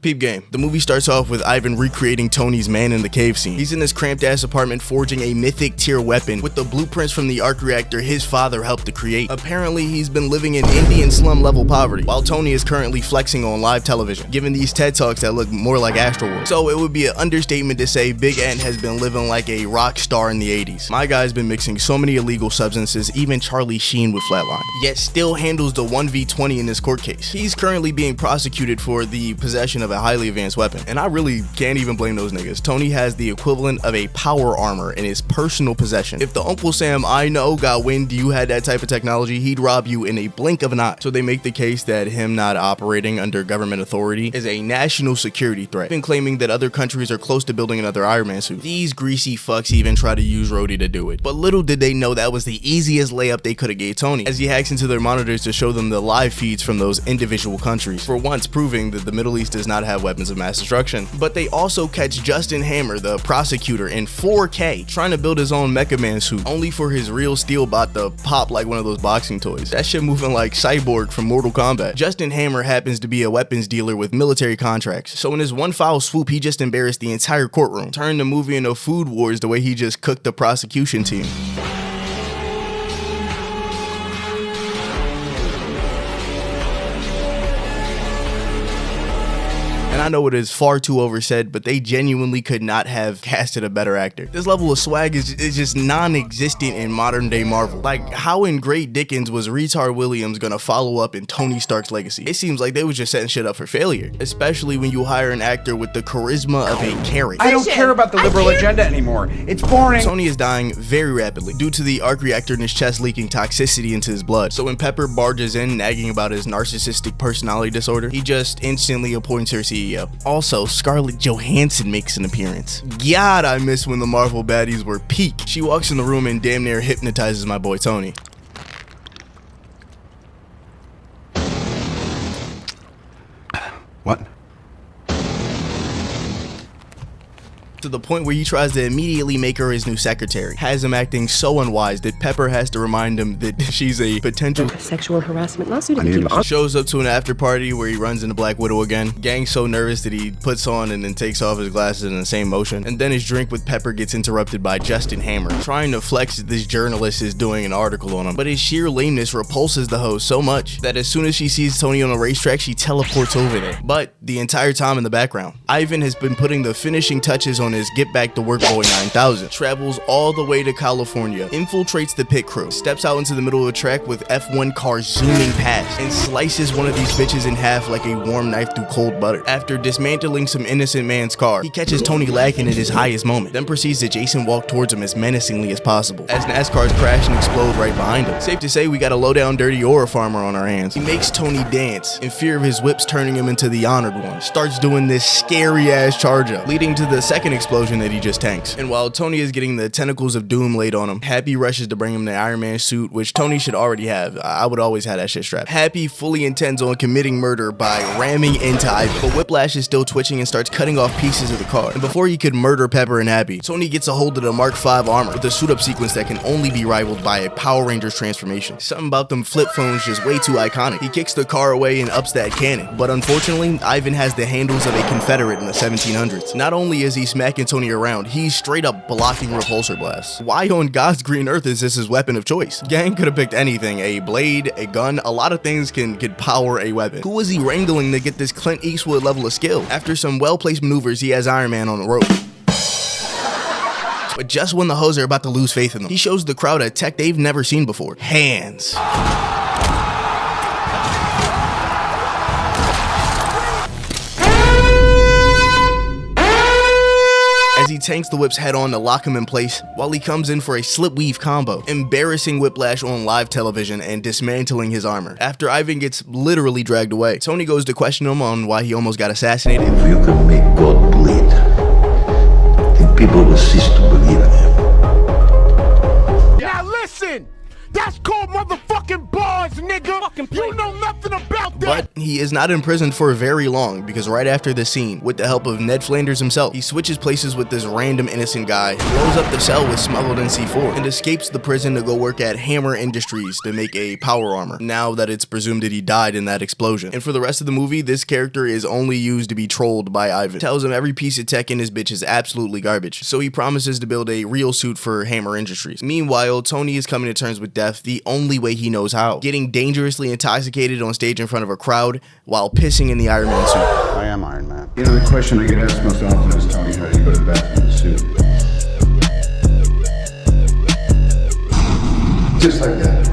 Peep Game. The movie starts off with Ivan recreating Tony's man in the cave scene. He's in this cramped ass apartment forging a mythic tier weapon with the blueprints from the arc reactor his father helped to create. Apparently he's been living in Indian slum level poverty, while Tony is currently flexing on live television, giving these TED Talks that look more like Astroworld. So it would be an understatement to say Big Ant has been living like a rock star in the 80s. My guy's been mixing so many illegal substances, even Charlie Sheen would flatline, yet still handles the 1v20 in this court case. He's currently being prosecuted for the possession of a highly advanced weapon, and I really can't even blame those niggas. Tony has the equivalent of a power armor in his personal possession. If the Uncle Sam I know got wind you had that type of technology, he'd rob you in a blink of an eye. So they make the case that him not operating under government authority is a national security threat, even claiming that other countries are close to building another Ironman suit. These greasy fucks even try to use Rhodey to do it, but little did they know that was the easiest layup they could have gave Tony, as he hacks into their monitors to show them the live feeds from those individual countries, for once proving that the Middle East does not have weapons of mass destruction. But they also catch Justin Hammer, the prosecutor, in 4K trying to build his own Mecha Man suit, only for his real steel bot to pop like one of those boxing toys. That shit moving like Cyborg from Mortal Kombat. Justin Hammer happens to be a weapons dealer with military contracts, so in his one foul swoop he just embarrassed the entire courtroom, turned the movie into Food Wars the way he just cooked the prosecution team. And I know it is far too oversaid, but they genuinely could not have casted a better actor. This level of swag is just non-existent in modern day Marvel. Like, how in Great Dickens was Retard Williams gonna follow up in Tony Stark's legacy? It seems like they was just setting shit up for failure, especially when you hire an actor with the charisma of a carrot. I don't care about the liberal agenda anymore. It's boring. Tony is dying very rapidly due to the arc reactor in his chest leaking toxicity into his blood. So when Pepper barges in nagging about his narcissistic personality disorder, he just instantly appoints her CEO. Also, Scarlett Johansson makes an appearance. God, I miss when the Marvel baddies were peak. She walks in the room and damn near hypnotizes my boy Tony. What? To the point where he tries to immediately make her his new secretary. Has him acting so unwise that Pepper has to remind him that she's a potential sexual harassment lawsuit. Shows up to an after party where he runs into Black Widow again. Gang's so nervous that he puts on and then takes off his glasses in the same motion. And then his drink with Pepper gets interrupted by Justin Hammer, trying to flex that this journalist is doing an article on him. But his sheer lameness repulses the host so much that as soon as she sees Tony on a racetrack, she teleports over there. But the entire time in the background, Ivan has been putting the finishing touches on his Get Back to Work Boy 9000, travels all the way to California, infiltrates the pit crew, steps out into the middle of the track with F1 cars zooming past, and slices one of these bitches in half like a warm knife through cold butter. After dismantling some innocent man's car, he catches Tony lacking at his highest moment, then proceeds to Jason walk towards him as menacingly as possible, as NASCARs crash and explode right behind him. Safe to say we got a low-down dirty ore farmer on our hands. He makes Tony dance, in fear of his whips turning him into the honored one. Starts doing this scary-ass charge-up, leading to the second explosion that he just tanks. And while Tony is getting the tentacles of doom laid on him, Happy rushes to bring him the Iron Man suit, which Tony should already have. I would always have that shit strapped. Happy fully intends on committing murder by ramming into Ivan, but Whiplash is still twitching and starts cutting off pieces of the car. And before he could murder Pepper and Happy, Tony gets a hold of the Mark V armor with a suit-up sequence that can only be rivaled by a Power Rangers transformation. Something about them flip phones just way too iconic. He kicks the car away and ups that cannon, but unfortunately, Ivan has the handles of a Confederate in the 1700s. Not only is he smacking Tony around, he's straight up blocking repulsor blasts. Why on God's green earth is this his weapon of choice? Gang could have picked anything, a blade, a gun, a lot of things could power a weapon. Who is he wrangling to get this Clint Eastwood level of skill? After some well-placed maneuvers, he has Iron Man on the rope. But just when the hoes are about to lose faith in him, he shows the crowd a tech they've never seen before. Hands. As he tanks the whips head on to lock him in place, while he comes in for a slip weave combo, embarrassing Whiplash on live television and dismantling his armor. After Ivan gets literally dragged away, Tony goes to question him on why he almost got assassinated. If you can make God bleed, then people will cease to believe in him. Now listen, that's called motherfucking bars, nigga. You know nothing about that. But he is not imprisoned for very long, because right after this scene, with the help of Ned Flanders himself, he switches places with this random innocent guy, blows up the cell with smuggled NC4, and escapes the prison to go work at Hammer Industries to make a power armor, now that it's presumed that he died in that explosion. And for the rest of the movie, this character is only used to be trolled by Ivan. Tells him every piece of tech in his bitch is absolutely garbage, so he promises to build a real suit for Hammer Industries. Meanwhile, Tony is coming to terms with death the only way he knows how, getting dangerously intoxicated on stage in front of a crowd while pissing in the Iron Man suit. I am Iron Man. You know, the question I get asked most often is, Tony, how do you go to the bathroom in the suit? Just like that.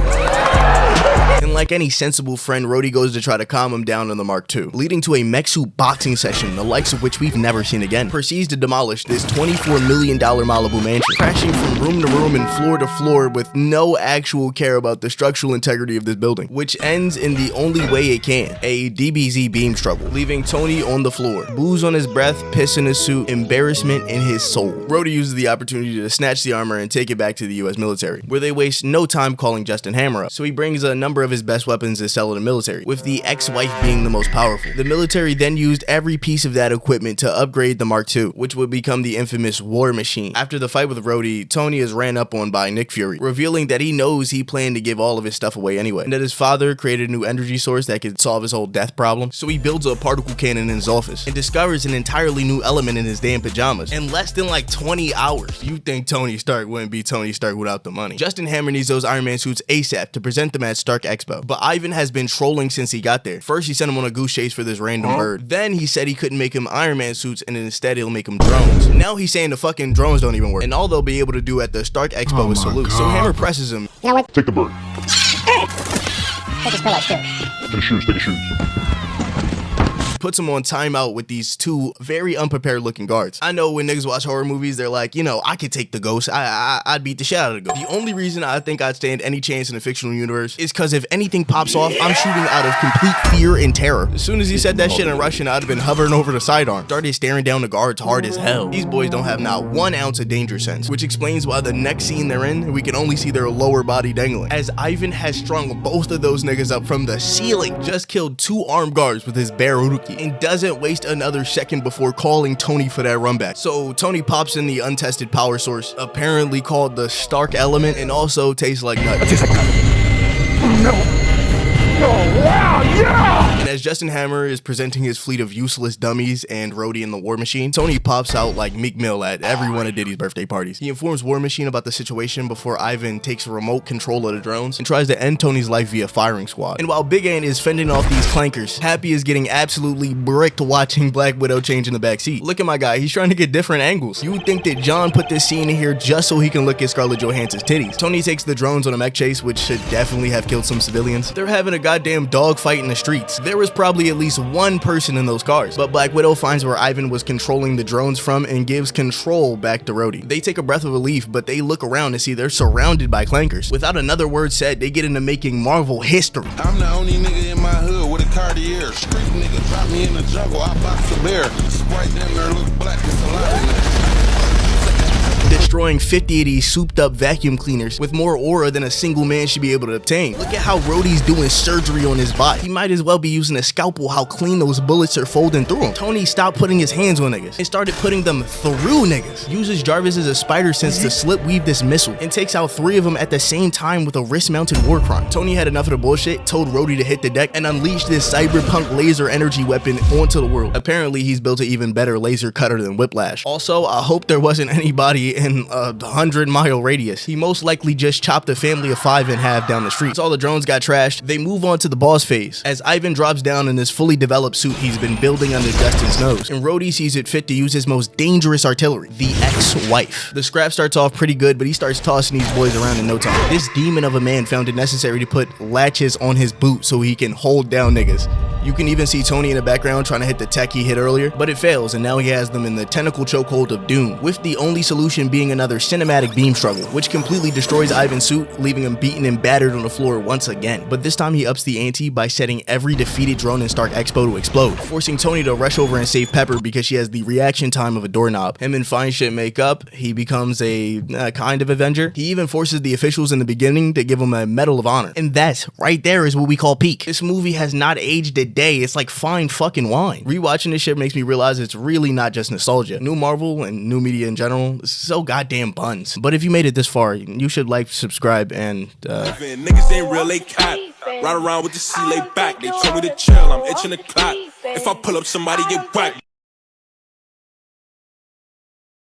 And like any sensible friend, Rhodey goes to try to calm him down on the Mark II, leading to a mech suit boxing session, the likes of which we've never seen again. Proceeds to demolish this $24 million Malibu mansion, crashing from room to room and floor to floor with no actual care about the structural integrity of this building, which ends in the only way it can, a DBZ beam struggle, leaving Tony on the floor, booze on his breath, piss in his suit, embarrassment in his soul. Rhodey uses the opportunity to snatch the armor and take it back to the US military, where they waste no time calling Justin Hammer up, so he brings a number of his best weapons to sell to the military, with the ex-wife being the most powerful. The military then used every piece of that equipment to upgrade the Mark II, which would become the infamous War Machine. After the fight with Rhodey, Tony is ran up on by Nick Fury, revealing that he knows he planned to give all of his stuff away anyway, and that his father created a new energy source that could solve his whole death problem. So he builds a particle cannon in his office and discovers an entirely new element in his damn pajamas in less than like 20 hours. You think Tony Stark wouldn't be Tony Stark without the money. Justin Hammer needs those Iron Man suits ASAP to present them at Stark Expo, but Ivan has been trolling since he got there. First, he sent him on a goose chase for this random bird. Then he said he couldn't make him Iron Man suits and instead he'll make him drones. Now he's saying the fucking drones don't even work, and all they'll be able to do at the Stark Expo is salute. So Hammer presses him. You know what? Take the bird. Take his pillows too. Take the shoes, take the shoes. Puts him on timeout with these two very unprepared looking guards. I know when niggas watch horror movies, they're like, you know, I could take the ghost. I'd beat the shit out of the ghost. The only reason I think I'd stand any chance in the fictional universe is because if anything pops off, I'm shooting out of complete fear and terror. As soon as he said that shit in Russian, I'd have been hovering over the sidearm. Started staring down the guards hard as hell. These boys don't have not 1 ounce of danger sense, which explains why the next scene they're in, we can only see their lower body dangling, as Ivan has strung both of those niggas up from the ceiling. Just killed 2 armed guards with his bare uruki and doesn't waste another second before calling Tony for that run back. So Tony pops in the untested power source, apparently called the Stark element, and also tastes like nut. It tastes like nut. No. Oh, wow, yeah! And as Justin Hammer is presenting his fleet of useless dummies and Rhodey in the War Machine, Tony pops out like Meek Mill at every one of Diddy's birthday parties. He informs War Machine about the situation before Ivan takes remote control of the drones and tries to end Tony's life via firing squad. And while Big Ant is fending off these clankers, Happy is getting absolutely bricked watching Black Widow change in the backseat. Look at my guy, he's trying to get different angles. You would think that John put this scene in here just so he can look at Scarlett Johansson's titties. Tony takes the drones on a mech chase, which should definitely have killed some civilians. They're having a goddamn dogfight in the streets. There was probably at least 1 person in those cars, but Black Widow finds where Ivan was controlling the drones from and gives control back to Rhodey. They take a breath of relief, but they look around and see they're surrounded by clankers. Without another word said, they get into making Marvel history. I'm the only nigga in my hood with a Cartier. Street nigga drop me in the jungle, I box a bear. Sprite them there look black as a lot. Destroying 50 of these souped up vacuum cleaners with more aura than a single man should be able to obtain. Look at how Rhodey's doing surgery on his body. He might as well be using a scalpel, how clean those bullets are folding through him. Tony stopped putting his hands on niggas and started putting them through niggas. Uses Jarvis as a spider sense to slip weave this missile and takes out 3 of them at the same time with a wrist mounted war crime. Tony had enough of the bullshit, told Rhodey to hit the deck and unleash this cyberpunk laser energy weapon onto the world. Apparently he's built an even better laser cutter than Whiplash. Also, I hope there wasn't anybody in a 100-mile radius. He most likely just chopped a family of 5 in half down the street. Once all the drones got trashed, they move on to the boss phase, as Ivan drops down in this fully developed suit he's been building under Justin's nose, and Rhodey sees it fit to use his most dangerous artillery, the ex-wife. The scrap starts off pretty good, but he starts tossing these boys around in no time. This demon of a man found it necessary to put latches on his boot so he can hold down niggas. You can even see Tony in the background trying to hit the tech he hit earlier, but it fails, and now he has them in the tentacle chokehold of doom, with the only solution being another cinematic beam struggle, which completely destroys Ivan's suit, leaving him beaten and battered on the floor once again. But this time he ups the ante by setting every defeated drone in Stark Expo to explode, forcing Tony to rush over and save Pepper because she has the reaction time of a doorknob. Him and Fine Shit make up, he becomes a kind of Avenger. He even forces the officials in the beginning to give him a Medal of Honor. And that right there is what we call peak. This movie has not aged a day. It's like fine fucking wine. Rewatching this shit makes me realize it's really not just nostalgia. New Marvel and new media in general is so goddamn buns. But if you made it this far, you should like, subscribe, and niggas ain't real, they cat. Ride around with the C lay back. They told me to chill, I'm itching the clock. If I pull up, somebody get whacked.